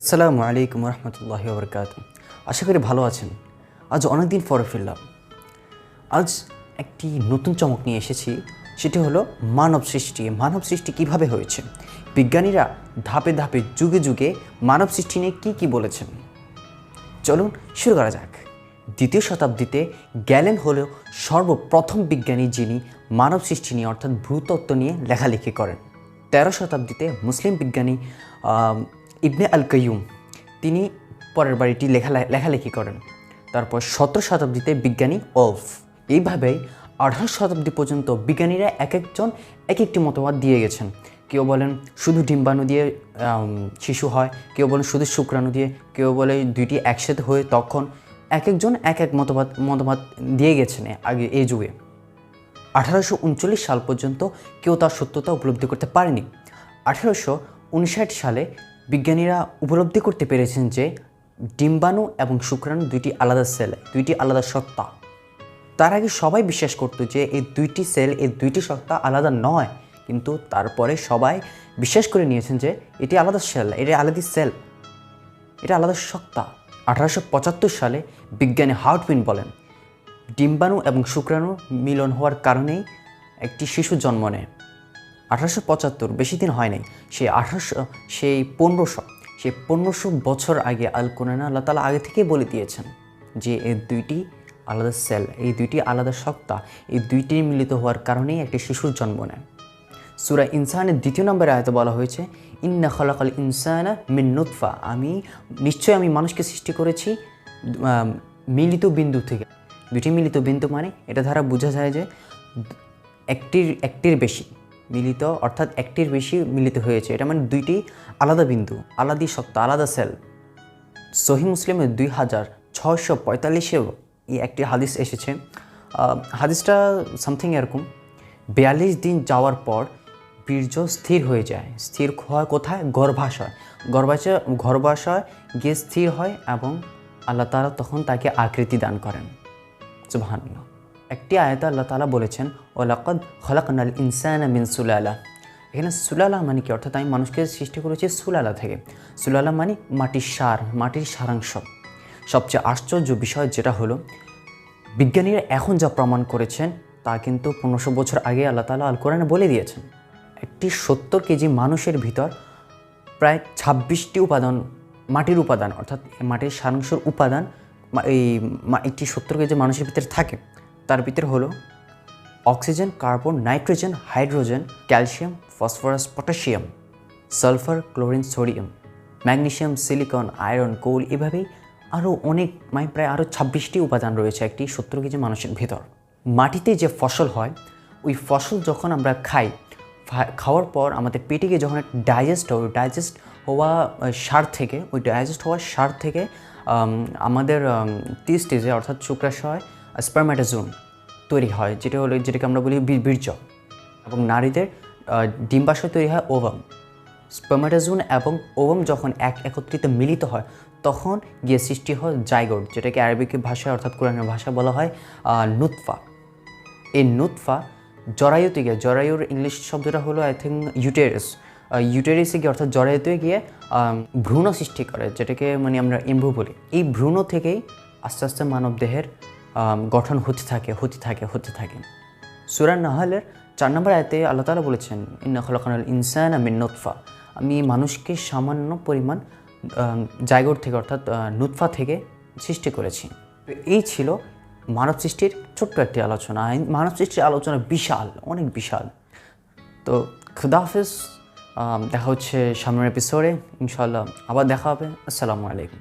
আসসালামু আলাইকুম রহমতুল্লাহি ওয়া বারাকাতুহু। আশা করি ভালো আছেন। আজ অনেকদিন পরে ফিরলাম। আজ একটি নতুন চমক নিয়ে এসেছি, সেটি হলো মানব সৃষ্টি। মানব সৃষ্টি কীভাবে হয়েছে, বিজ্ঞানীরা ধাপে ধাপে যুগে যুগে মানব সৃষ্টি নিয়ে কী বলেছেন। চলুন শুরু করা যাক। দ্বিতীয় শতাব্দীতে গ্যালেন হলো সর্বপ্রথম বিজ্ঞানী যিনি মানব সৃষ্টি নিয়ে অর্থাৎ ভূতত্ত্ব নিয়ে লেখালেখি করেন। 13 শতাব্দীতে মুসলিম বিজ্ঞানী ইবনে আল কাইয়ুম তিনি পরের বাড়িটি লেখালেখি করেন। তারপর 17 শতাব্দীতে বিজ্ঞানী ওলফ। এইভাবেই 18 শতাব্দী পর্যন্ত বিজ্ঞানীরা এক একজন এক একটি মতবাদ দিয়ে গেছেন। কেউ বলেন শুধু ডিম্বাণু দিয়ে শিশু হয়, কেউ বলেন শুধু শুক্রাণু দিয়ে, কেউ বলে দুইটি একসাথে হয়ে, তখন এক একজন এক এক মতবাদ দিয়ে গেছেন আগে এই যুগে। 1839 সাল পর্যন্ত কেউ তার সত্যতা উপলব্ধি করতে পারেনি। 1859 সালে বিজ্ঞানীরা উপলব্ধি করতে পেরেছেন যে ডিম্বাণু এবং শুক্রাণু দুইটি আলাদা সেল, দুইটি আলাদা সত্তা। তার আগে সবাই বিশ্বাস করতো যে এই দুইটি সেল, এই দুইটি সত্তা আলাদা নয়, কিন্তু তারপরে সবাই বিশ্বাস করে নিয়েছেন যে এটি আলাদা সেল, এটা আলাদা সেল, এটা আলাদা সত্তা। 1875 সালে বিজ্ঞানী হার্টউইন বলেন ডিম্বাণু এবং শুক্রাণু মিলন হওয়ার কারণেই একটি শিশু জন্ম নেয়। 1875, বেশি দিন হয় নাই, সেই 1500 বছর আগে আল কোরআনে আল্লাহ তাআলা আগে থেকেই বলে দিয়েছেন যে এই দুইটি আলাদা সেল, এই দুইটি আলাদা সত্তা, এই দুইটি মিলিত হওয়ার কারণেই একটি শিশুর জন্ম নেয়। সূরা ইনসানের 2 নম্বর আয়াতে বলা হয়েছে ইন্না খালাকাল ইনসানা মিন নুতফা, নিশ্চয়ই আমি মানুষকে সৃষ্টি করেছি মিলিত বিন্দু থেকে। দুইটি মিলিত বিন্দু মানে এটা দ্বারা বোঝা যায় যে একটির বেশি মিলিত, অর্থাৎ একটির বেশি মিলিত হয়েছে, এটা মানে দুইটি আলাদা বিন্দু, আলাদা সত্তা, আলাদা সেল। সহিহ মুসলিমের 2645-এও এই একটি হাদিস এসেছে। হাদিসটা সামথিং এরকম, 42 দিন যাওয়ার পর বীর্য স্থির হয়ে যায়। স্থির হয় কোথায়? গর্ভাশয়। গর্ভাশয় গিয়ে স্থির হয় এবং আল্লাহ তাআলা তখন তাকে আকৃতি দান করেন। সুবহানাল্লাহ। একটি আয়াতে আল্লাহ তাআলা বলেছেন ওয়ালাকাদ খলাকনাল ইনসানা মিন সুলালা। এখানে সুলালা মানে কি? অর্থাৎ আমি মানুষকে সৃষ্টি করেছি সুলালা থেকে। সুলালা মানে মাটির সার, মাটির সারাংশ। সবচেয়ে আশ্চর্য বিষয় যেটা হলো, বিজ্ঞানীরা এখন যা প্রমাণ করেছেন তা কিন্তু 1500 বছর আগে আল্লাহ তাআলা আল কোরআনে বলে দিয়েছেন। একটি 70 কেজি মানুষের ভিতর প্রায় 26টি উপাদান, মাটির উপাদান অর্থাৎ মাটির সারাংশের উপাদান একটি 70 কেজি মানুষের ভিতরে থাকে। তার ভিতরে হলো oxygen, carbon, nitrogen, hydrogen, calcium, phosphorus, potassium, sulphur, chlorine, sodium, magnesium, silicon, iron, coal, এভাবেই আরও অনেক প্রায় আরও 26টি উপাদান রয়েছে একটি 70 কেজি মানুষের ভিতর। মাটিতে যে ফসল হয়, ওই ফসল যখন আমরা খাওয়ার পর আমাদের পেটে গিয়ে যখন ডাইজেস্ট হওয়া সার থেকে আমাদের টেস্টিসে অর্থাৎ শুক্রাশয় স্পারম্যাটোজোন তৈরি হয়, যেটাকে আমরা বলি বীর্য। এবং নারীদের ডিম্বাশয় তৈরি হয় ওভাম। স্পারম্যাটোজোন এবং ওভাম যখন একত্রিত মিলিত হয় তখন গিয়ে সৃষ্টি হয় জাইগোট, যেটাকে আরবিক ভাষায় অর্থাৎ কোরআনের ভাষায় বলা হয় নুতফা। এই নুতফা জরায়ুতে গিয়ে, জরায়ুর ইংলিশ শব্দটা হলো আই থিঙ্ক ইউটেরিসে গিয়ে অর্থাৎ জরায়ুতে গিয়ে ভ্রূণ সৃষ্টি করে, যেটাকে আমরা এমব্রো বলি। এই ভ্রূণ থেকেই আস্তে আস্তে মানব দেহের গঠন হতে থাকে। সূরা নাহলের 4 নম্বর আয়াতে আল্লাহ তাআলা বলেছেন ইন্না খালাকনাল ইনসানা মিন নুতফা, আমি মানুষকে সামান্য পরিমাণ জাইগোট থেকে অর্থাৎ নুতফা থেকে সৃষ্টি করেছি। এই ছিল মানব সৃষ্টির ছোট্ট একটি আলোচনা। মানব সৃষ্টির আলোচনা বিশাল, অনেক বিশাল। তো খুদা হাফেজ, দেখা হচ্ছে সামনের এপিসোডে ইনশাআল্লাহ, আবার দেখা হবে। আসসালামু আলাইকুম।